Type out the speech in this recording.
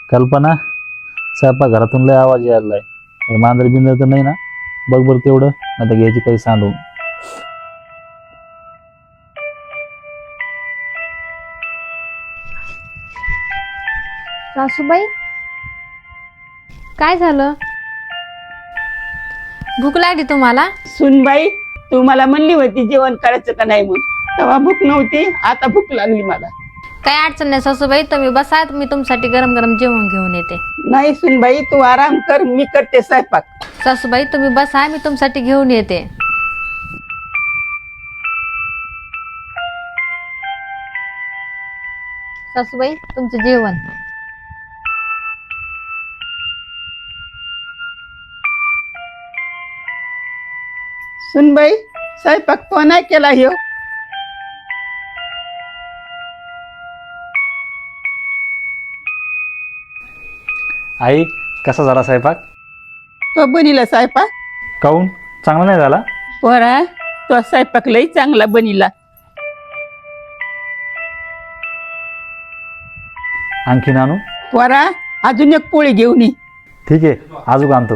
कल्पना, स्वयंपाकघरातून लय आवाज यायलाय. काही मांजर बिंदर तर नाही ना? बघ बरं तेवढं, आता घ्यायची काही सांडून. सासूबाई, काय झालं? भूक लागली तुम्हाला? सुनबाई, तू मला म्हणली होती जेवण करायचं का नाही म्हणून. तेव्हा भूक नव्हती, आता भूक लागली मला. काय अडचण नाही सासूबाई, तुम्ही बसा, मी तुमच्यासाठी गरम गरम जेवण घेऊन येते. नाही सुनबाई, तू आराम कर, मी करते स्वयंपाक. सासूबाई तुम्ही बसा, मी तुमच्यासाठी घेऊन येते. सासूबाई तुमचं जेवण. सुनबाई, स्वयंपाक तो नाही केला ह्यो. आई, कसा झाला स्वयंपाक? तो बनिला स्वयंपाक. काऊन, चांगला नाही झाला? पोरा, तो स्वयंपाक लई चांगला बनिला. आणखीन आणू? पोरा, अजून एक पोळी घेऊन ये. ठीक आहे, अजून आणतो.